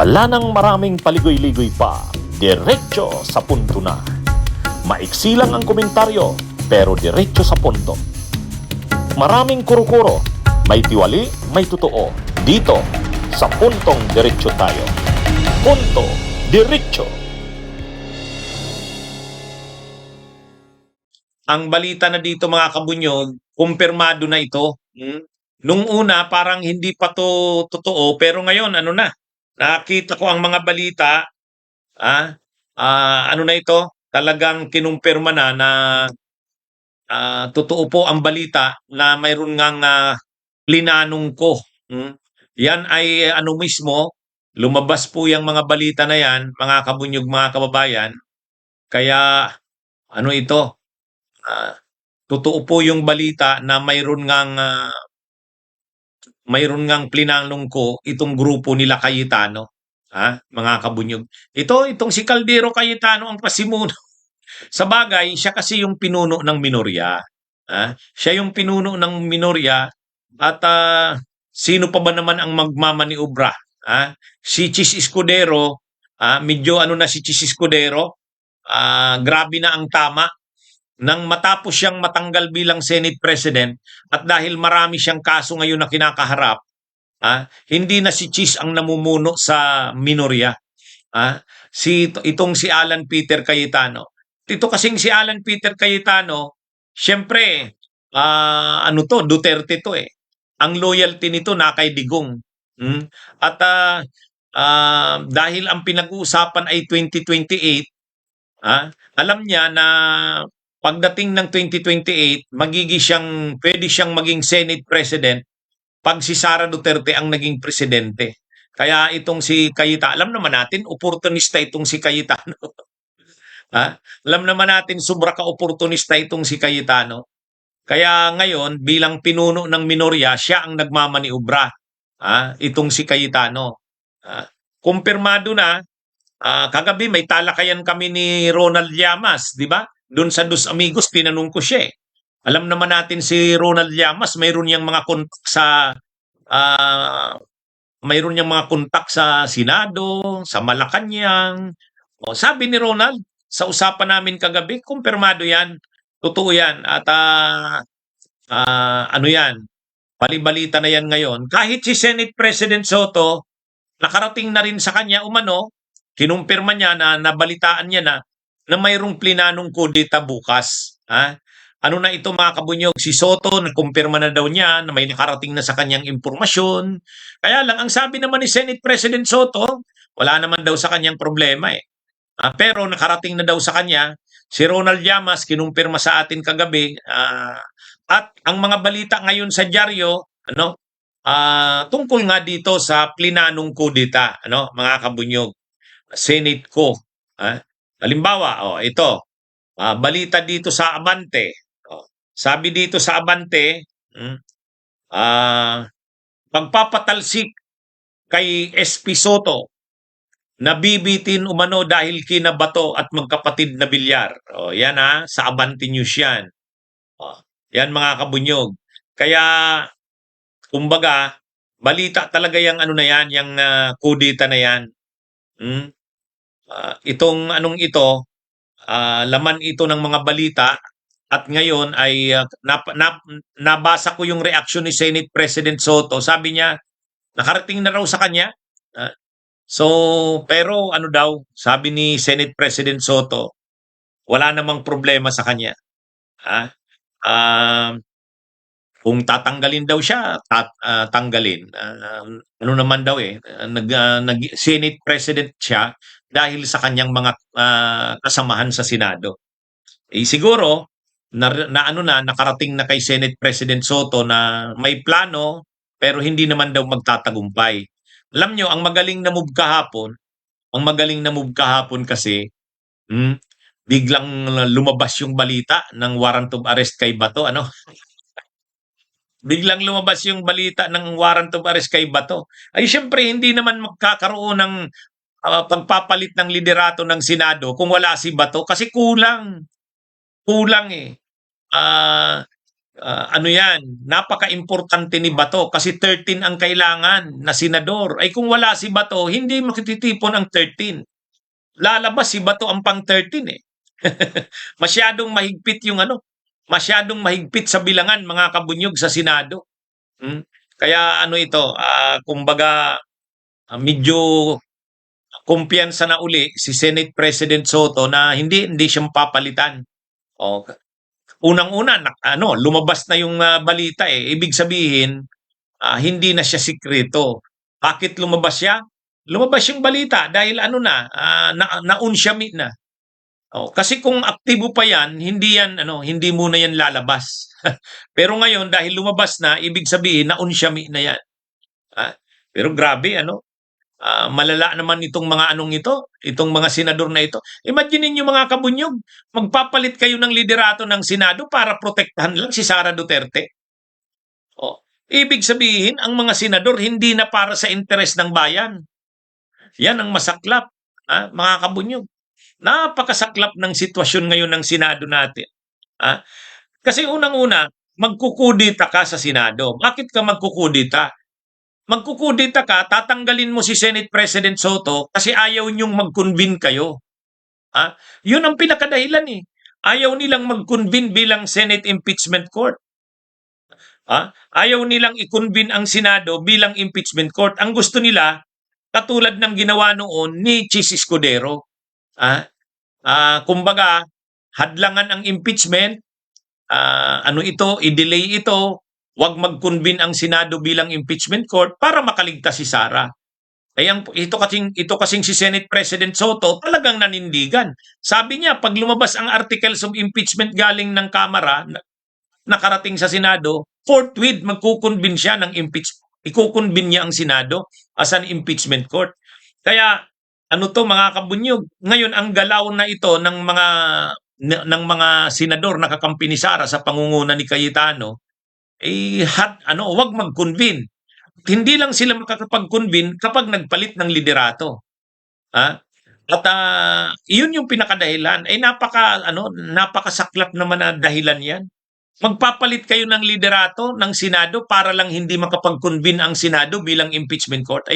Wala nang maraming paligoy-ligoy pa, diretso sa punto na. Maiksi lang ang komentaryo, pero diretso sa punto. Maraming kuro-kuro, may tiwali, may totoo. Dito, sa puntong diretso tayo. Punto, diretso. Ang balita na dito mga kabunyog, kumpirmado na ito. Nung una parang hindi pa to totoo pero ngayon ano na. Nakita ko ang mga balita, ano na ito, talagang kinumpirma na totoo po ang balita na mayroon ngang plinanong ko. Yan ay ano mismo, lumabas po yung mga balita na yan, mga kabunyog, mga kababayan. Kaya ano ito, totoo po yung balita na mayroon ngang plinanong ko itong grupo nila Cayetano, mga kabunyog. Itong si Caldero Cayetano ang pasimuno. Sa bagay, siya kasi yung pinuno ng minorya. Siya yung pinuno ng minorya at sino pa ba naman ang magmamaniobra? Si Chis Escudero, medyo ano na si Chis Escudero, grabe na ang tama. Nang matapos siyang matanggal bilang Senate President at dahil marami siyang kaso ngayon na kinakaharap, hindi na si Chis ang namumuno sa minorya. Itong si Alan Peter Cayetano. Ito kasing si Alan Peter Cayetano, siyempre, Duterte to eh. Ang loyalty nito na kay Digong. At dahil ang pinag-uusapan ay 2028, alam niya na pagdating ng 2028, pwede siyang maging Senate President pag si Sara Duterte ang naging presidente. Kaya itong si Cayetano, alam naman natin, oportunista itong si Cayetano. Alam naman natin, sobra ka-oportunista itong si Cayetano. Kaya ngayon, bilang pinuno ng minorya, siya ang nagmamaniobra. Itong si Cayetano. Kumpirmado na, kagabi may talakayan kami ni Ronald Llamas, di ba? Doon sa Dos Amigos, tinanong ko siya. Alam naman natin si Ronald Llamas, mayroon niyang mga kontak sa Senado, sa Malacanang. Sabi ni Ronald, sa usapan namin kagabi, kumpirmado yan. Totoo yan. At ano yan, balibalita na yan ngayon. Kahit si Senate President Soto, nakarating na rin sa kanya umano, kinumpirma niya na nabalitaan niya na mayroong plinanong kudeta bukas. Ano na ito mga kabunyog, si Soto nakumpirma na daw niya na may nakarating na sa kanyang impormasyon. Kaya lang, ang sabi naman ni Senate President Soto, wala naman daw sa kanyang problema eh. Pero nakarating na daw sa kanya, si Ronald Llamas kinumpirma sa atin kagabi, at ang mga balita ngayon sa dyaryo, tungkol nga dito sa plinanong kudeta, mga kabunyog, Senate ko. Halimbawa, ito, balita dito sa Abante. Sabi dito sa Abante, pagpapatalsik kay SP Soto, nabibitin umano dahil kinabato at magkapatid na bilyar. Yan sa Abante News yan. Yan mga kabunyog. Kaya, kumbaga, balita talaga yung ano na yan, yung kudeta na yan. Itong anong ito, laman ito ng mga balita at ngayon ay nabasa ko yung reaksyon ni Senate President Soto. Sabi niya, nakarating na raw sa kanya. Pero ano daw, sabi ni Senate President Soto, wala namang problema sa kanya. Kung tatanggalin daw siya, tanggalin. Ano naman daw Senate President siya dahil sa kanyang mga kasamahan sa Senado. Siguro, nakarating na kay Senate President Soto na may plano pero hindi naman daw magtatagumpay. Alam nyo, ang magaling na move kahapon kasi, biglang lumabas yung balita ng warrant of arrest kay Bato, Biglang lumabas yung balita ng warrant of arrest kay Bato. Ay syempre, hindi naman magkakaroon ng pagpapalit ng liderato ng Senado kung wala si Bato kasi kulang eh. ano yan, napaka-importante ni Bato kasi 13 ang kailangan na senador. Ay kung wala si Bato, hindi makititipon ang 13. Lalabas si Bato ang pang 13 eh. Masyadong mahigpit yung ano, masyadong mahigpit sa bilangan mga kabunyog sa Senado. Hmm? Kaya ano ito, kumbaga medyo kumpiyansa na uli si Senate President Soto na hindi siya mapapalitan. O, unang-una lumabas na yung balita eh. Ibig sabihin, hindi na siya sikreto. Bakit lumabas siya? Lumabas yung balita dahil na-unsyami na. Oh, kasi kung aktibo pa yan, hindi muna yan lalabas. Pero ngayon dahil lumabas na, ibig sabihin na-unsyami na yan. Pero grabe malala naman itong mga itong mga senador na ito. Imagine niyo mga kabunyog, magpapalit kayo ng liderato ng Senado para protektahan lang si Sara Duterte. Oh, ibig sabihin, ang mga senador hindi na para sa interes ng bayan. Yan ang masaklap, mga kabunyog. Napakasaklap ng sitwasyon ngayon ng Senado natin. Kasi unang-una, magkukudita ka sa Senado. Bakit ka magkukudita? Magkukudita ka, tatanggalin mo si Senate President Soto kasi ayaw niyong mag-convene kayo. Yun ang pinakadahilan eh. Ayaw nilang mag-convene bilang Senate Impeachment Court. Ayaw nilang i-convene ang Senado bilang impeachment court. Ang gusto nila, katulad ng ginawa noon ni Chis Escudero. Kumbaga, hadlangan ang impeachment, i-delay ito, wag mag-convene ang Senado bilang impeachment court para makaligtas si Sara. Ito kasing si Senate President Soto talagang nanindigan. Sabi niya, pag lumabas ang articles of impeachment galing ng Kamara, nakarating sa Senado, forthwith magkukonvene siya ng impeachment. Ikukonvene niya ang Senado as an impeachment court. Kaya mga kabunyog, ngayon ang galaw na ito ng mga senador na kakampi ni Sara sa pangunguna ni Cayetano, wag mag-convene. Hindi lang sila makakapag-convene kapag nagpalit ng liderato. At iyon yung pinakadahilan. Napakasaklap naman na dahilan yan. Magpapalit kayo ng liderato ng Senado para lang hindi makapag-convene ang Senado bilang impeachment court.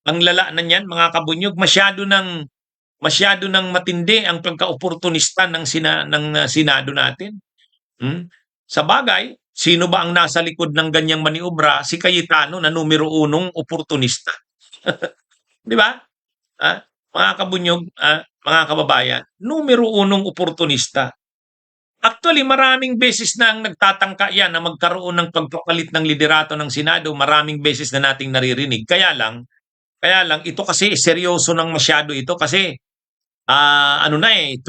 Ang lala na niyan, mga kabunyog, masyado nang matindi ang pagka-oportunista ng Senado natin. Sa bagay, sino ba ang nasa likod ng ganyang maniobra? Si Cayetano na numero 1 oportunista. Di ba? Mga kabunyog, mga kababayan, numero 1 oportunista. Actually, maraming beses na ang nagtatangka yan na magkaroon ng pagpapalit ng liderato ng Senado. Maraming beses na nating naririnig. Kaya lang, ito kasi seryoso ng masyado ito kasi 2028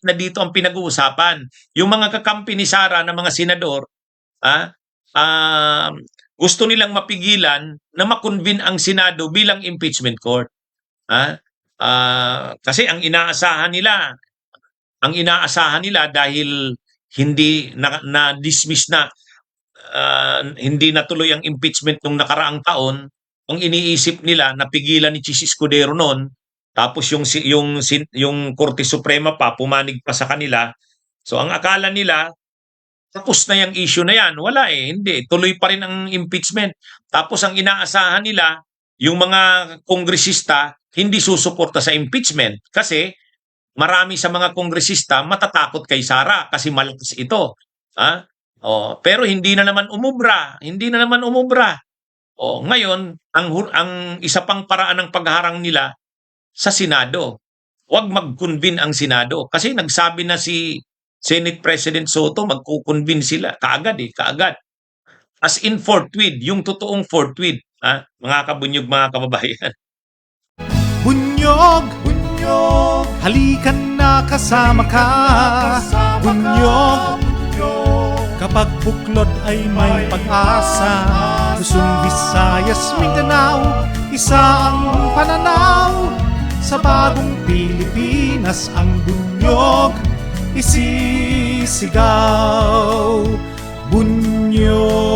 na dito ang pinag-uusapan. Yung mga kakampi ni Sara na mga senador, gusto nilang mapigilan na makonvene ang Senado bilang impeachment court. Kasi ang inaasahan nila dahil hindi na-dismiss na hindi natuloy ang impeachment nung nakaraang taon, ang iniisip nila napigilan ni Chis Escudero noon, tapos yung Korte Suprema pa pumanig pa sa kanila. So ang akala nila tapos na yung issue na yan. Wala hindi. Tuloy pa rin ang impeachment. Tapos ang inaasahan nila, yung mga kongresista hindi susuporta sa impeachment kasi marami sa mga kongresista matatakot kay Sara kasi malakas ito. Pero hindi na naman umubra. Ngayon, ang isa pang paraan ng pagharang nila sa Senado. Huwag mag-convene ang Senado. Kasi nagsabi na si Senate President Soto, magkukonvene sila. Kaagad. As in forthwith, yung totoong forthwith. Mga kabunyog, mga kababayan. Bunyog, halikan na kasama ka. Bunyog, kapag buklod ay may pag-asa. Luzon, Visayas, Mindanao, isa ang pananaw. Sa bagong Pilipinas ang bunyog isisigaw. Bunyog.